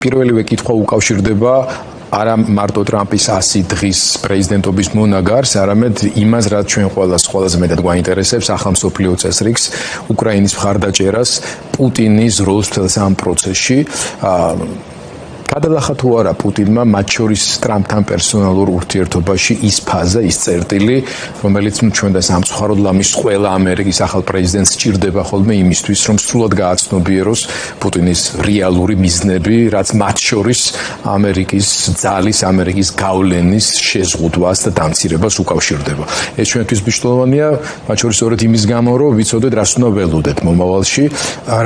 პირველივე კითხვა უკავშირდება არა მარტო ტრამპის 100 დღის პრეზიდენტობის მონაგარს, არამედ იმას, რაც ჩვენ ყველაზე მეტად გვაინტერესებს, ახალ მსოფლიო წესრიგს, უკრაინის მხარდაჭერას, პუტინის როლს მთელს ამ პროცესში. გადალახა თუ არა პუტინმა მათ შორის ტრამპთან პერსონალურ ურთიერთობაში ის ფაზა, ის წერტილი, რომელიც ჩვენ და სამწუხაროდ ლამის ყველა ამერიკის ახალ პრეზიდენტს სჭირდება ხოლმე იმისთვის, რომ სრულად გააცნობიეროს პუტინის რეალური მიზნები, რაც მათ შორის ამერიკის ძალის, ამერიკის გავლენის შეზღუდვას და დამცირებას უკავშირდება. ეს ჩვენთვის მნიშვნელოვანია, მათ შორის სწორედ იმის გამო, რომ ვიცოდეთ, რას უნდა ველოდეთ მომავალში,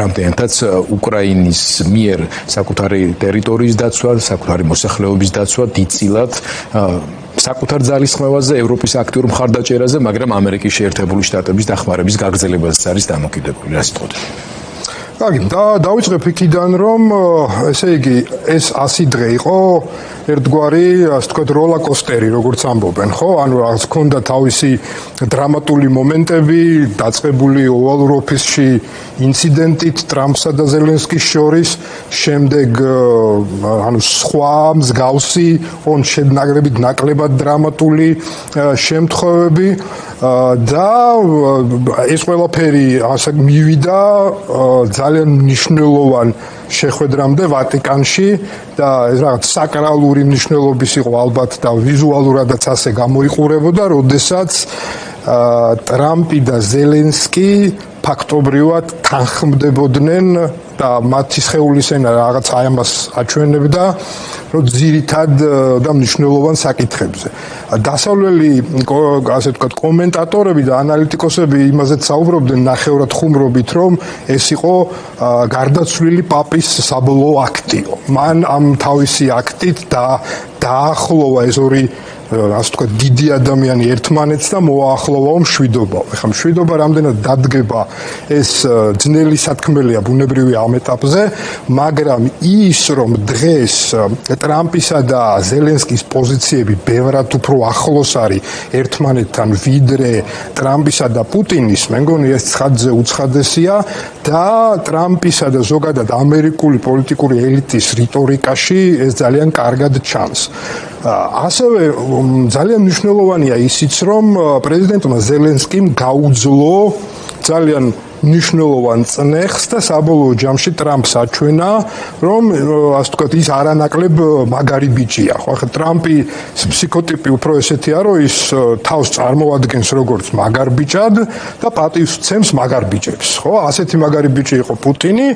რამდენადაც უკრაინის მიერ საკუთარი ტერიტორიის დაცვა, საკუთარი მოსახლეობის დაცვა დიდწილად საკუთარ ძალისხმევაზე, ევროპის აქტიურ მხარდაჭერაზე, მაგრამ ამერიკის შეერთებული შტატების დახმარების გაგრძელებაზე არის დამოკიდებული. რა სიტყვით? კარგი, დავიწყებ იქიდან, რომ ესე იგი ეს 100 დღე იყო ერთგვარი, ასე ვთქვათ, როლაკოსტერი, როგორც ამბობენ, ხო? ანუ რაღაც ქონდა თავისი დრამატული მომენტები, დაწყებული ოვალურ ოფისში ინციდენტით ტრამპსა და ზელენსკის შორის, შემდეგ ანუ სხვა მსგავსი, შედნაგრებით ნაკლებად დრამატული შემთხვევები და ეს ყველაფერი ასე მივიდა ძალიან მნიშვნელოვან შეხვედრამდე ვატიკანში და ეს რაღაც საკრალური მნიშვნელობის იყო ალბათ და ვიზუალურადაც ასე გამოიყურებოდა, როდესაც ტრამპი და ზელენსკი ფაქტობრივად თანხმდებოდნენ და მათი სხეულის ენა რაღაც აი ამას აჩვენებდა, რომ ძირითად და მნიშვნელოვან საკითხებზე. დასავლელი ასე ვთქვათ კომენტატორები და ანალიტიკოსები იმაზეც საუბრობდნენ ნახევრად ხუმრობით, რომ ეს იყო გარდაცვლილი პაპის საბოლოო აქტიო. მან ამ თავისი აქტით დაახლოვა ეს ორი ასე ვთქვათ დიდი ადამიანი ერთმანეთს და მოაახლოვა მშვიდობა. ეხლა მშვიდობა რამდენად დადგება ეს ძნელი სათქმელია ბუნებრივი ამ ეტაპზე, მაგრამ ის რომ დღეს ტრამპისა და ზელენსკის პოზიციები ბევრად უფრო ახლოს არის ერთმანეთთან ვიდრე ტრამპისა და პუტინის, მე მგონი ეს ცხადზე უცხადესია და ტრამპისა და ზოგადად ამერიკული პოლიტიკური ელიტის რიტორიკაში ეს ძალიან კარგად ჩანს. ასევე ძალიან მნიშვნელოვანია ისიც, რომ პრეზიდენტმა ზელენსკიმ გაუძლო ძალიან მნიშვნელოვან წნეხს და საბოლოო ჯამში ტრამპს აჩვენა, რომ ასე ვთქვათ, ის არანაკლებ მაგარი ბიჭია. ხო, ახლა ტრამპის ფსიქოტიპი უფრო ესეთია, რომ ის თავს წარმოადგენს როგორც მაგარ ბიჭად და პატივს ცემს მაგარ ბიჭებს. ხო, ასეთი მაგარი ბიჭი იყო პუტინი,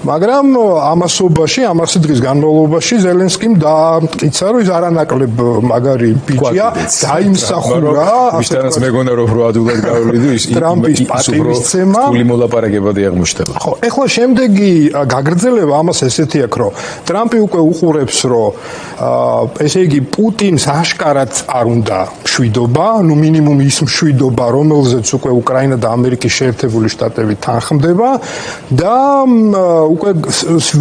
მაგრამ ამასობაში, 100 დღის განმავლობაში ზელენსკიმ დაამტკიცა, რომ ის არანაკლებ მაგარი ბიჭია, დაიმსახურა, ვისთანაც მეგონა რომ როადულად გავლიდი ის ტრამპის პატივისცემა ლაპარაკებადი აღმოჩნდება. ხო, ეხლა შემდეგი გაგრძელება ამას ესეთი აქვს, რომ ტრამპი უკვე უყურებს, რომ ესე იგი პუტინს აშკარად არ უნდა მშვიდობა, ну მინიმუმ ის მშვიდობა, რომელზეც უკვე უკრაინა და ამერიკის შეერთებული შტატები თანხმდება და უკვე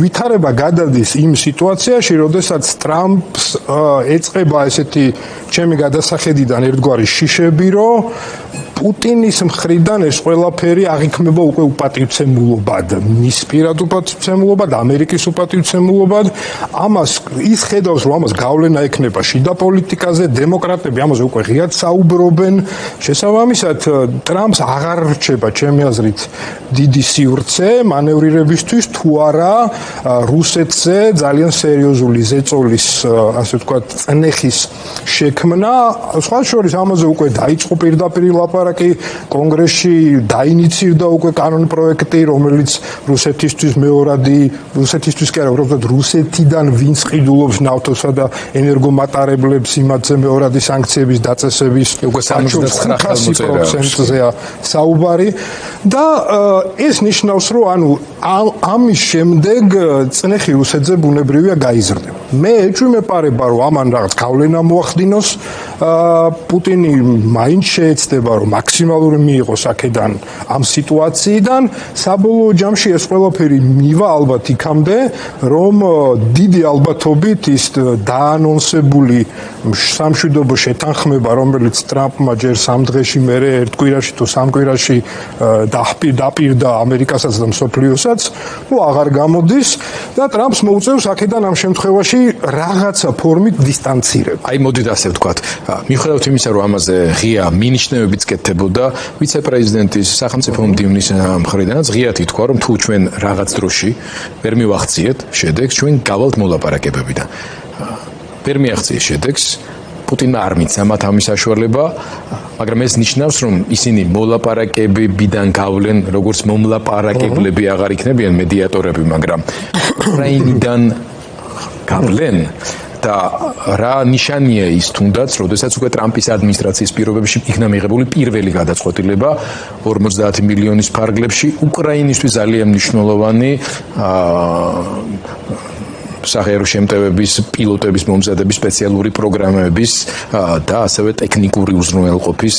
ვითარება გადადის იმ სიტუაციაში, როდესაც ტრამპს ეწყება ესეთი ჩემი გადასახედიდან ერთგვარი შიშები, რომ პუტინის მხრიდან ეს ყველაფერი აღიქმება უკვე უპატივცემულობად, მის პირად უპატივცემულობად, ამერიკის უპატივცემულობად. ამას ის ხედავს, რომ ამას გავლენა ექნება შიდა პოლიტიკაზე, დემოკრატები ამაზე უკვე ღიად საუბრობენ. შესაბამისად, ტრამპს აღარ რჩება, ჩემი აზრით, დიდი სივრცე მანევრირებისთვის, თუ არა რუსეთზე ძალიან სერიოზული ზეწოლის, ასე ვთქვათ, წნეხის შექმნა. სხვა შორის ამაზე უკვე დაიწყო პირდაპირ ლაპარაკი კონგრესში, დაინიცირდა უკვე კანონ პროექტი, რომელიც რუსეთისთვის მეორადი, რუსეთისთვის კი არა, უბრალოდ რუსეთიდან ვინც ყიდულობს ნავთოსა და ენერგომატარებლებს იმათზე მეორადი სანქციების დაწესების უკვე 79%-ზეა საუბარი და ეს ნიშნავს, რომ ანუ ამის შემდეგ წნეხი რუსეთზე ბუნებრივია გაიზრდება. მე ეჭვმეპარება რომ ამან რაღაც გავლენა მოახდინოს პუტინი მაინც შეეცდება რომ მაქსიმალური მიიღოს აქედან ამ სიტუაციიდან საბოლოო ჯამში ეს ყველაფერი მივა ალბათ იქამდე რომ დიდი ალბათობით ის დაანონსებული სამშვიდობო შეთანხმება რომელიც ტრამპმა ჯერ 3 დღეში მერე ერთ კვირაში თუ 3 კვირაში დაპირდა ამერიკასაც და მსოფლიოსაც აღარ გამოდის და ტრამპს მოუწევს აქედან ამ შემთხვევაში რაღაცა ფორმით დისტანცირება. აი მოდით ასე ვთქვათ, მიუხედავად იმისა, რომ ამაზე ღია მინიშნებებიც კეთდებოდა, ვიცე-პრეზიდენტის სახელმწიფო მდივნის მხრიდანაც ღიად ითქვა, რომ თუ ჩვენ რაღაც დროში ვერ მივახციეთ შედეგს, ჩვენ გავალთ მოლაპარაკებებიდან. ვერ მიაღწიეს შედეგს, პუტინმა არ მიცა მათ ამის საშუალება, მაგრამ ეს ნიშნავს, რომ ისინი მოლაპარაკებებიდან გავლენ, როგორც მომლაპარაკებლები აღარ იქნებიან მედიატორები, მაგრამ უკრაინიდან გავლენ და რა ნიშანია ის თუნდაც, როდესაც უკვე ტრამპის ადმინისტრაციის პირობებში იქნა მიღებული პირველი გადაწყვეტილება 50 მილიონის ფარგლებში უკრაინისთვის ძალიან მნიშვნელოვანი სახერო შემტევების პილოტების მომზადების სპეციალური პროგრამების და ასევე ტექნიკური უზრუნველყოფის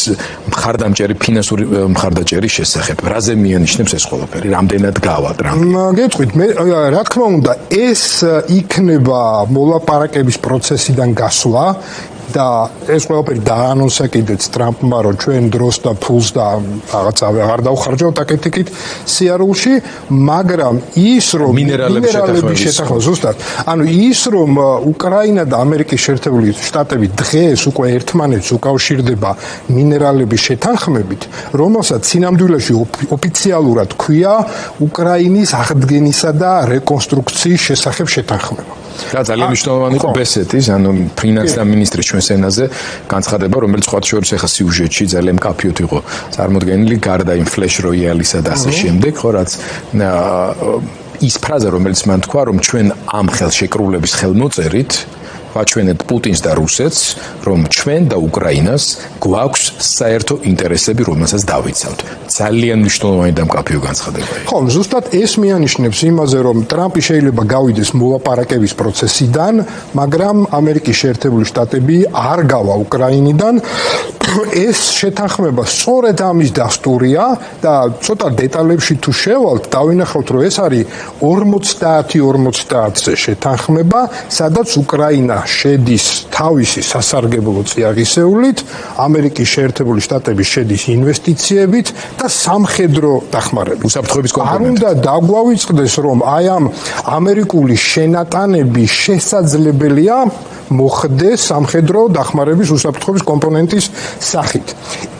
მხარდამჭერი ფინანსური მხარდაჭერის შესახებ. რაზე მიანიშნებს ეს ყველაფერი? რამდენად გავა ტრამპი? გეტყვით, მე რა თქმა უნდა, ეს იქნება მოლაპარაკების პროცესიდან გასვლა და ეს ყველაფერი დაანონსა კიდეც ტრამპმა, რომ ჩვენ დროს და ფულს და რაღაცა აღარ დავხარჯავთ აკეთიკით სიარულში, მაგრამ ის რომ მინერალების შეთანხმება ზუსტად, ანუ ის რომ უკრაინა და ამერიკის შეერთებული შტატები დღეს უკვე ერთმანეთს უკავშირდება მინერალების შეთანხმებით, რომელსაც სინამდვილეში ოფიციალურად ქვია უკრაინის აღდგენისა და რეკონსტრუქციის შესახებ შეთანხმება. რა ძალიან მნიშვნელოვანი იყო ბესეთის, ანუ ფინანსთა მინისტრის ჩვენ სენაზე განცხადება, რომელიც სხვა შორის ახლა სიუჟეტში ძალიან მკაფიოდ იყო წარმოდგენილი გარდა იმ ფლეშ როიალისა და ასე შემდეგ, ხო რაც ის ფრაზა რომელიც მან თქვა, რომ ჩვენ ამ ხელშეკრულების ხელმოწერით ვაჩვენებთ პუტინს და რუსეთს, რომ ჩვენ და უკრაინას გვაქვს საერთო ინტერესები, რომელსაც დავიცავთ. ძალიან მნიშვნელოვანი და მკაფიო განცხადება იყო. ხო, ზუსტად ეს მიანიშნებს იმაზე, რომ ტრამპი შეიძლება გავიდეს მოლაპარაკების პროცესიდან, მაგრამ ამერიკის შეერთებული შტატები არ გავა უკრაინიდან. ეს შეთანხმება სწორედ ამის დასტურია და ცოტა დეტალებში თუ შევალთ, დავინახავთ, რომ ეს არის 50-50-ზე შეთანხმება, სადაც უკრაინა შედის თავისი სასარგებლო წიაღისეულით, ამერიკის შეერთებული შტატები შედის ინვესტიციებით და სამხედრო დახმარებით. უსაფრთხოების კომპონენტი. არ უნდა დაგვავიწყდეს, რომ აი ამ ამერიკული შენატანები შესაძლებელია მოხდეს სამხედრო დახმარების უსაფრთხოების კომპონენტის სახით.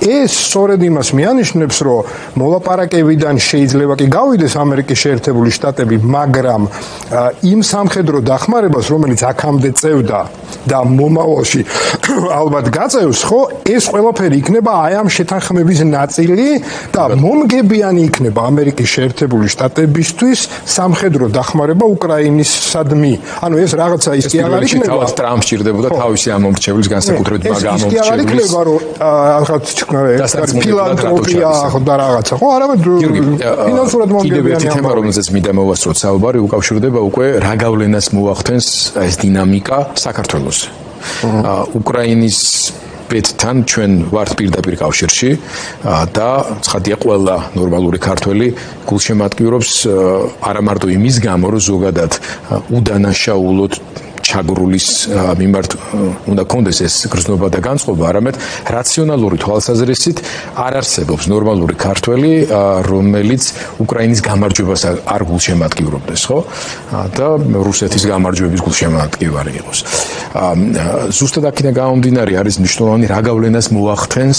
ეს სწორედ იმას მიანიშნებს, რომ მოლაპარაკებიდან შეიძლება კი გავიდეს ამერიკის შეერთებული შტატები, მაგრამ იმ სამხედრო დახმარებას, რომელიც აქამდე წევდა და მომავალში ალბათ გაწევს, ხო, ეს ყველაფერი იქნება აი ამ შეთანხმების ნაწილი და მომგებიანი იქნება ამერიკის შეერთებული შტატებისთვის სამხედრო დახმარება უკრაინისადმი. ანუ ეს რაღაცა ის კი აღარ იქნება. ტრამპ სჭირდებოდა თავისი ამ მომრჩევლის განსაკუთრებით მაგამ მომრჩევლის. ეს კი აღარ იქნება, რომ ფილანთროპია და რაღაცა. ხო, არამედ ფინანსურად მომგებიანი. კიდევ ერთი თემა, რომელზეც მინდა მოვასწროთ საუბარი, უკავშირდება უკვე რა გავლენას მოახდენს ეს დინამიკა საქართველოს. უკრაინის ბედთან ჩვენ ვართ პირდაპირ კავშირში და ცხადია ყველა ნორმალური ქართველი გულშემატკივრობს არა მარტო იმის გამო, რომ ზოგადად უდანაშაულოდ ჩაგრულის მიმართ უნდა კონდეს ეს გრძნობა და განწყობა, არამედ რაციონალური თვალსაზრისით არ არსებობს ნორმალური ქართველი, რომელიც უკრაინის გამარჯვებას არ გულშემატკივრობდეს, ხო? და რუსეთის გამარჯვების გულშემატკივარი იყოს. ზუსტად აქედან გამომდინარე არის მნიშვნელოვანი რა გავლენას მოახდენს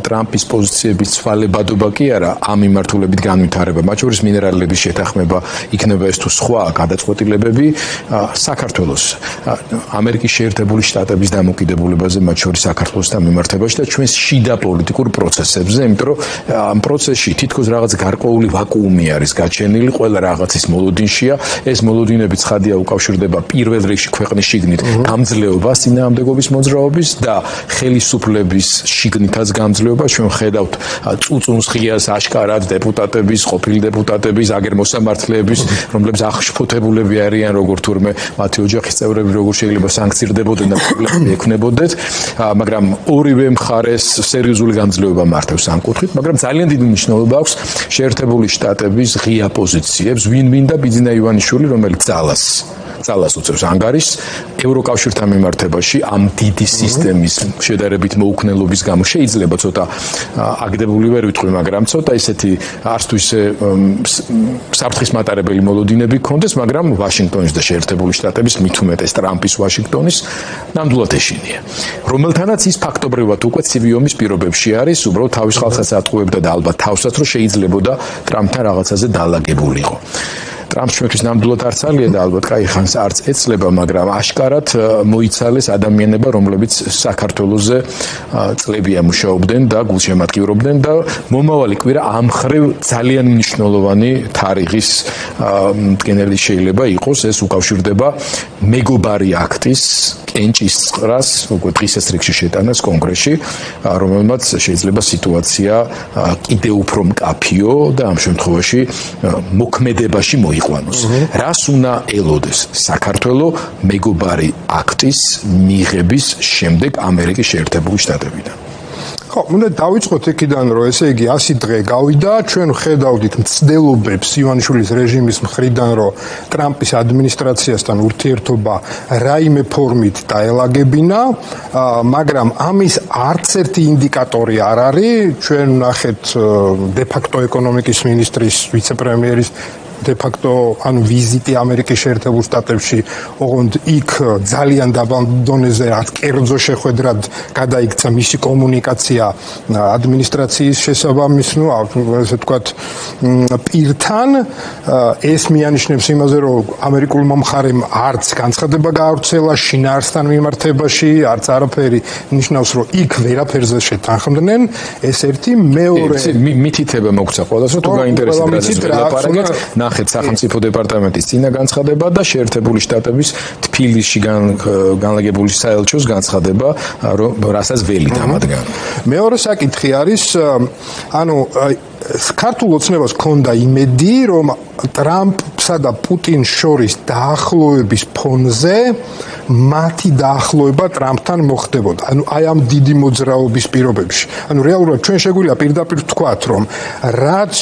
ტრამპის პოზიციების ცვალებადობა კი არა ამ მიმართულებით განვითარება, მათ შორის მინერალების შეთანხმება იქნება ეს თუ სხვა გადაწყვეტილებები საქართველოს ამერიკის შეერთებული შტატების დამოკიდებულებაზე, მათ შორის საქართველოსთან მიმართებაში და ჩვენს შიდა პოლიტიკურ პროცესებზე, იმიტომ რომ ამ პროცესში თითქოს რაღაც გარკვეული ვაკუუმი არის გაჩენილი, ყველა რაღაცის მოლოდინშია, ეს მოლოდინები ცხადია უკავშირდება პირველ რიგში ქვეყნის შიგნით გამძლეობას წინააღმდეგობის მოძრაობის და ხელისუფლების შიგნითაც გამძლეობას. ჩვენ ხედავთ წუწუნს ღიას აშკარად დეპუტატების, ყოფილი დეპუტატების, აგერ მოსამართლეების, რომლებიც აღშფოთებულები არიან როგორც თურმე მათი ოჯახის წევრები მთავრები როგორ შეიძლება სანქცირდებოდნენ და პრობლემები ექნებოდეთ, მაგრამ ორივე მხარეს სერიოზული გამძლეობა მართავს ამ კუთხით, მაგრამ ძალიან დიდი მნიშვნელობა აქვს შეერთებული შტატების ღია პოზიციებს, ვინ და ბიძინა ივანიშვილი, რომელიც ძალას უწევს ანგარიშს ევროკავშირთან მიმართებაში ამ დიდი სისტემის შედარებით მოუქნელობის გამო შეიძლება ცოტა აგდებული ვერ ვიტყვი, მაგრამ ცოტა ისეთი არც თუ ისე საფრთხის მატარებელი მოლოდინები გქონდეს, მაგრამ ვაშინგტონის და შეერთებული შტატების მით უმეტეს ტრამპის ვაშინგტონის ნამდვილად ეშინია, რომელთანაც ის ფაქტობრივად უკვე ცივი ომის პირობებში არის, უბრალოდ თავის ხალხსაც ატყუებდა და ალბათ თავსაც რომ შეიძლებოდა ტრამპთან რაღაცაზე დაალაგებულიყო. ტრამპს ჩვენთვის ნამდვილად არ ცალია და ალბათ კაი ხანს არც ეცლება, მაგრამ აშკარად მოიცალეს ადამიანება, რომლებიც საქართველოზე წლებია მუშაობდნენ და გულშემატკივრობდნენ და მომავალი კვირა ამ მხრივ ძალიან მნიშვნელოვანი თარიღის მდგენელი შეიძლება იყოს. ეს უკავშირდება მეგობარი აქტის კენჭის წყრას, უკვე დღისას რიგში შეტანას კონგრესში, რომელმაც შეიძლება სიტუაცია კიდევ უფრო მკაფიო და ამ შემთხვევაში მოქმედებაში მოიყვანოს. რას უნდა ელოდეს საქართველოს მეგობარი აქტის მიღების შემდეგ ამერიკის შეერთებული შტატებიდან? ხო, უნდა დავიწყოთ იქიდან, რომ ესე იგი 100 დღე გავიდა, ჩვენ ხედავდით მცდელობებს ივანიშვილის რეჟიმის მხრიდან, რომ ტრამპის ადმინისტრაციასთან ურთიერთობა რაიმე ფორმით დაელაგებინა, მაგრამ ამის არც ერთი ინდიკატორი არ არის. ჩვენ ნახეთ დე-ფაქტო ეკონომიკის მინისტრის ვიცე-პრემიერის დე-ფაქტო ანუ ვიზიტი ამერიკის შეერთებულ შტატებში, ოღონდ იქ ძალიან დაბალ დონეზე კერძო შეხვედრად გადაიქცა მისი კომუნიკაცია ადმინისტრაციის შესაბამის, ესე ვთქვათ, პირთან. ეს მიანიშნებს იმაზე, რომ ამერიკულმა მხარემ არც განცხადება გაავრცელა შინაარსთან მიმართებაში, არც არაფერი ნიშნავს, რომ იქ ვერაფერზე შეთანხმდნენ. ეს ერთი, მეორე მითითება მოგცა ყველას, რომ თუ გაინტერესებთ რაზეც ველაპარაკეთ, ნახეთ სახელმწიფო დეპარტამენტის წინა განცხადება და შეერთებული შტატების თბილისში განლაგებული საელჩოს განცხადება, რასაც ველით ამადგან. მეორე საკითხი არის, ანუ ქართულ ოცნებას ჰქონდა იმედი, რომ ტრამპსა და პუტინს შორის დაახლოების ფონზე მათი დაახლოება ტრამპთან მოხდებოდა. ანუ აი ამ დიდი მოძრაობის პირობებში. ანუ რეალურად ჩვენ შეგვიძლია პირდაპირ ვთქვათ, რომ რაც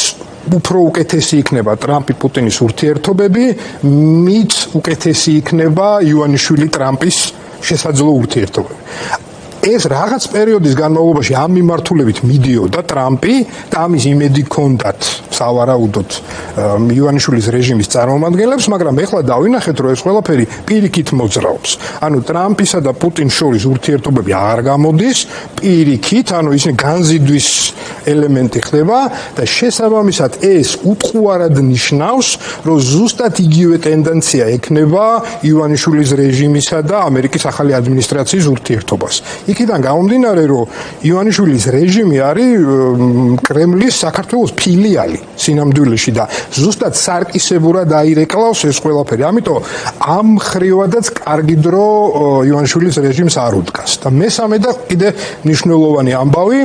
უფრო უკეთესი იქნება ტრამპი-პუტინის ურთიერთობები, მით უკეთესი იქნება ივანიშვილი ტრამპის შესაძლო ურთიერთობები. ეს რაღაც პერიოდის განმავლობაში ამ მიმართულებით მიდიოდა ტრამპი და ამის იმედი ჰქონდათ სავარაუდოდ ივანიშვილის რეჟიმის წარმომადგენლებს, მაგრამ ეხლა დავინახეთ, რომ ეს ყველაფერი პირიქით მოძრაობს. ანუ ტრამპისა და პუტინის შორის ურთიერთობები არ გამოდის პირიქით, ანუ ისინი განზიდვის ელემენტი ხდება და შესაბამისად ეს უტყუარად ნიშნავს, რომ ზუსტად იგივე ტენდენცია ექნება ივანიშვილის რეჟიმისა და ამერიკის ახალი ადმინისტრაციის ურთიერთობას. იქიდან გამომდინარე, რომ ივანიშვილის რეჟიმი არის კრემლის საქართველოს ფილიალი სინამდვილეში და ზუსტად სარკისებურად აირეკლავს ეს ყველაფერი. ამიტომ ამ ხრივადაც კარგი დრო ივანიშვილის რეჟიმს არ უდგას. და მესამე და კიდე მნიშვნელოვანი ამბავი,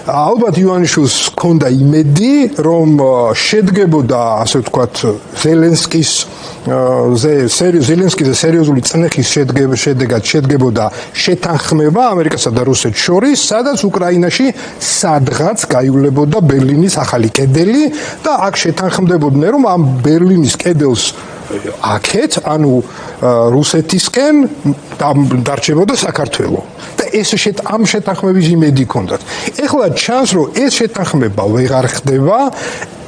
ალბათ ივანიშვილს ჰქონდა იმედი, რომ შედგებოდა, ასე ვთქვათ, ზელენსკიზე სერიოზული წნეხის შედეგად შედგებოდა შეთანხმება ამერიკასა და რუსეთს შორის, სადაც უკრაინაში სადღაც გაივლებოდა ბერლინის ახალი კედელი და აქ შეთანხმდებოდნენ, რომ ამ ბერლინის კედელს აქეთ, ანუ რუსეთისკენ დარჩებოდა საქართველო. და ამ შეთანხმების იმედი ჰქონდათ. ეხლა ჩანს, რომ ეს შეთანხმება ვეღარ ხდება,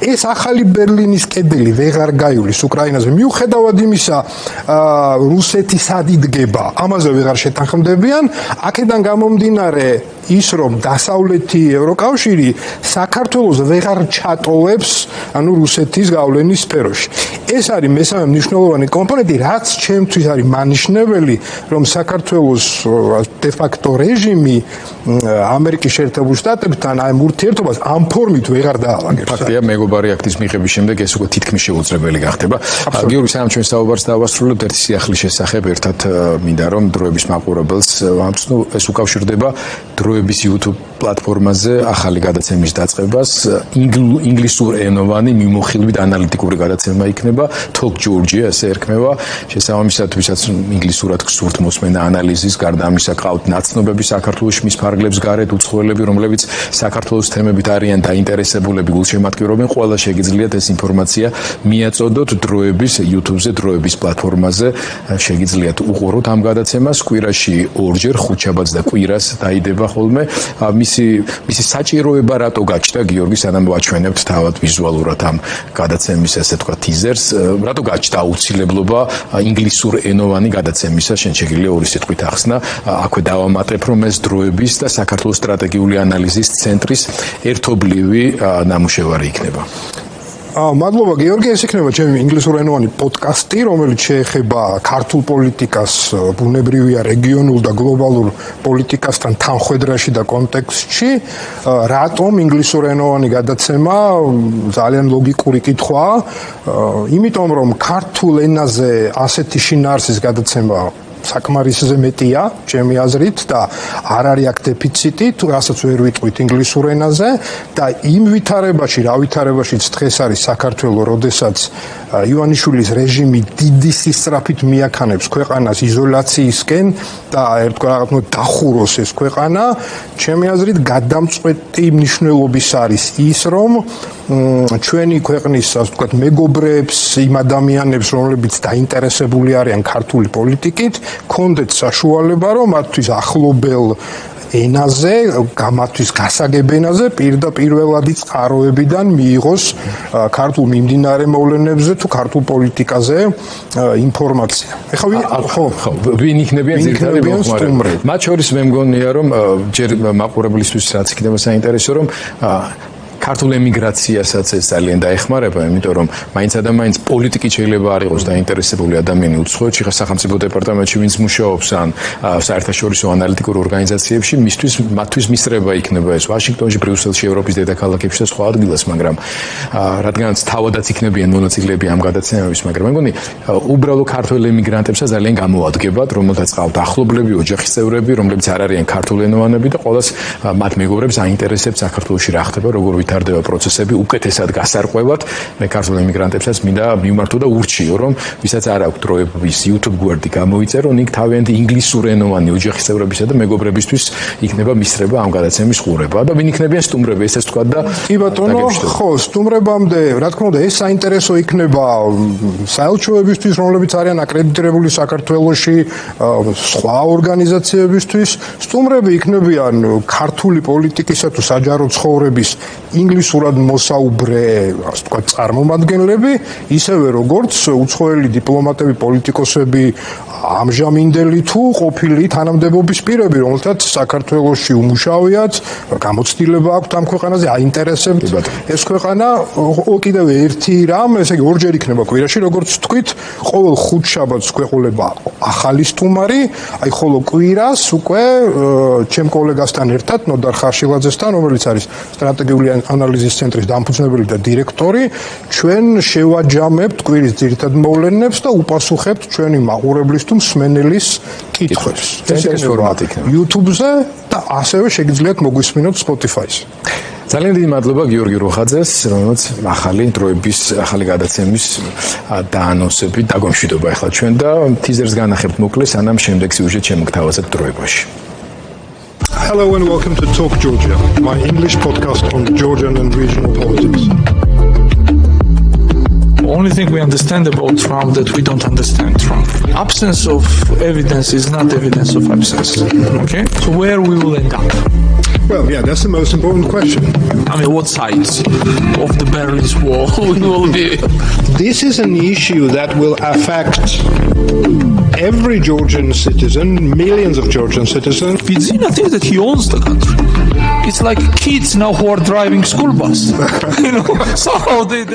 ეს ახალი ბერლინის კედელი ვეღარ გაივლის უკრაინაზე. მიუხედავად იმისა, რუსეთი სად იდგება, ამაზე ვეღარ შეთანხმდებიან. აქედან გამომდინარე ის, რომ დასავლეთი ევროკავშირი საქართველოს ვეღარ ჩატოვებს, ანუ რუსეთის გავლენის სფეროში. ეს არის მესამე მნიშვნელოვანი კომპონენტი, რაც ჩემთვის არის მანიშნებელი, რომ საქართველოს დე-ფაქტო რეჟიმი ამერიკის შეერთებულ შტატებთან აი ურთიერთობას ამ ფორმით ვეღარ დაალაგებს. ფაქტია, მეგობარი აქტის მიღების შემდეგ ეს უკვე თითქმის შეუძლებელი გახდება. გიორგი, სანამ ჩვენ საუბარს დავასრულებთ, ერთი სიახლის შესახებ ერთად მინდა რომ დროების მაყურებელს ვამცნო, ეს უკავშირდება დროების YouTube პლატფორმაზე ახალი გადაცემის დაწყებას. ინგლისურ ენოვანი მიმოხილვით ანალიტიკური გადაცემა იქნება Talk Georgia, ასე ერქმევა. შესაბამისად, ვისაც ინგლისურად გსურთ მოსმენა ანალიზის, გარდა ამისა ყავთ ნაცნობები საქართველოს მის ფარგლებს გარეთ უცხოელები, რომლებიც საქართველოს თემებით არიან დაინტერესებულები, გულშემატკივრობენ, ყველა შეგიძლიათ ეს ინფორმაცია მიაწოდოთ დროების YouTube-ზე, დროების პლატფორმაზე, შეგიძლიათ უყუროთ ამ გადაცემას. კვირაში ორჯერ, ხუთშაბათს და კვირას დაიდება ხოლმე. მისი საჭიროება რატო გაჩნდა, გიორგი, სანამ ვაჩვენებთ თავად ვიზუალურად ამ გადაცემის ესე თქვა ტიზერს, რატო გაჩნდა აუცილებლობა ინგლისურ ენოვანი გადაცემისა, შენ შეგიძლია ორი სიტყვით ახსნა. აქვე დავამატებ, რომ ეს დროების და საქართველოს სტრატეგიული ანალიზის ცენტრის ერთობლივი ნამუშევარი იქნება. მადლობა გიორგი, ეს იქნება ჩემი ინგლისურენოვანი პოდკასტი, რომელიც შეეხება ქართულ პოლიტიკას, ბუნებრივია რეგიონულ და გლობალურ პოლიტიკასთან თანხვედრაში და კონტექსტში. რატომ ინგლისურენოვანი გადაცემა? ძალიან ლოგიკური კითხვაა. იმიტომ რომ ქართულ ენაზე ასეთი შინაარსის გადაცემა საკმარისზე მეტია, ჩემი აზრით და არ არის აქ დეფიციტი, თუ რასაც ვერ ვიტყვით ინგლისურ ენაზე და იმ ვითარებაში, რა ვითარებაშიც დღეს არის საქართველო, როდესაც ივანიშვილის რეჟიმი დიდი სისწრაფით მიაქანებს ქვეყანას იზოლაციისკენ და ერთგვარად დახუროს ეს ქვეყანა, ჩემი აზრით გადამწყვეტი მნიშვნელობის არის ის, რომ ჩვენი ქვეყნის, ასე ვთქვათ, მეგობრებს, იმ ადამიანებს, რომლებიც დაინტერესებული არიან ქართული პოლიტიკით, კონდეთ საშუალება, რომ მათთვის ახლობელ ენაზე, გამათთვის გასაგებ ენაზე პირდაპირველადი წყაროებიდან მიიღოს ქართულ მიმდინარე მოვლენებზე თუ ქართულ პოლიტიკაზე ინფორმაცია. ხო, ვინ იქნებიან ძირითადი მომხმარებლები? მათ შორის მე მგონია, რომ ჯერ მაყურებლისთვის რაც იქნება საინტერესო, რომ ქართულ ემიგრაციასაც ეს ძალიან დაეხმარება, იმიტომ რომ მაინც ადამიანის პოლიტიკით შეიძლება არ იყოს დაინტერესებული ადამიანი უცხოეთში, სახელმწიფო დეპარტამენტში ვინც მუშაობს ან საერთაშორისო ანალიტიკურ ორგანიზაციებში, მათთვის მისწრება იქნება ეს ვაშინგტონში, ბრიუსელში, ევროპის დედაქალაქებში და სხვა ადგილას, მაგრამ რადგანაც თავადაც იქნებიან მონაწილეები ამ გადაცემების, მაგრამ მე მგონი უბრალო ქართულ ემიგრანტებსაც ძალიან გამოადგებათ, რომელთაც ყავთ ახლობლები, ოჯახის წევრები, რომლებიც არ არიან ქართულენოვანები და ყოველს მათ მეგობრებს აინტერესებს საქართველოში რა ხდება, როგორ ვითარდება პროცესები, უკეთესად გასარყვევად. მე ქართულ ემიგრანტებსაც მინდა მიმართო და ურჩიო, რომ ვისაც არ აქვს დროების YouTube გვერდი გამოიწერონ, იქ თავიანთი ინგლისურენოვანი ოჯახის წევრებისა და მეგობრებისთვის იქნება მისწრება ამ გადაცემის ყურება და ვინ იქნებიან სტუმრები, ესეც თქვა და კი ბატონო, ხო, სტუმრებამდე, რა თქმა უნდა, ეს საინტერესო იქნება საელჩოებისთვის, რომლებიც არიან აკრედიტირებული საქართველოში, სხვა ორგანიზაციებისთვის. სტუმრები იქნებიან ქართული პოლიტიკისა თუ საჯარო ცხოვრების ინგლისურად მოსაუბრე, ასე ვთქვათ, წარმომადგენლები, ისევე როგორც უცხოელი დიპლომატები, პოლიტიკოსები, ამჟამინდელი თუ ყოფილი თანამდებობის პირები, რომელთაც საქართველოში უმუშავიათ, გამოცდილება აქვთ ამ ქვეყანაზე, აინტერესებთ ეს ქვეყანა. კიდევ ერთი რამ, ესე იგი ორჯერ იქნება კვირაში, როგორც ვთქვით, ყოველ ხუთშაბათს გვეყოლება ახალი სტუმარი, აი ხოლო კვირას უკვე ჩემ კოლეგასთან ერთად, ნოდარ ხარშილაძესთან, რომელიც არის სტრატეგიული ანალიზის ცენტრის დამფუძნებელი და დირექტორი, ჩვენ შევაჯამებთ კვირის ძირითად მოვლენებს და უპასუხებთ ჩვენი მაყურებლის თუ მსმენელის კითხვებს. ეს ფორმატი იქნება YouTube-ზე და ასევე შეგიძლიათ მოგვისმინოთ Spotify-ზე. ძალიან დიდი მადლობა გიორგი როხაძეს, რომელიც ახალი დროების, ახალი გადაცემის დაანონსებით დაგომშვიდობა ახლა ჩვენ და ტიზერს განახებთ მოკლეს, სანამ შემდეგ სიუჟეტ შემოგთავაზებთ დროებაში. Hello and welcome to Talk Georgia, my English podcast on Georgian and regional politics. The only thing we understand about Trump that we don't understand Trump. Absence of evidence is not evidence of absence. Okay? So where we will end up? Well, yeah, that's the most important question. I mean, what sides of the Berlin Wall we will be? This is an issue that will affect every Georgian citizen, millions of Georgian citizens. Bidzina thinks that he owns the country. It's like kids now who are driving school bus. You know, somehow they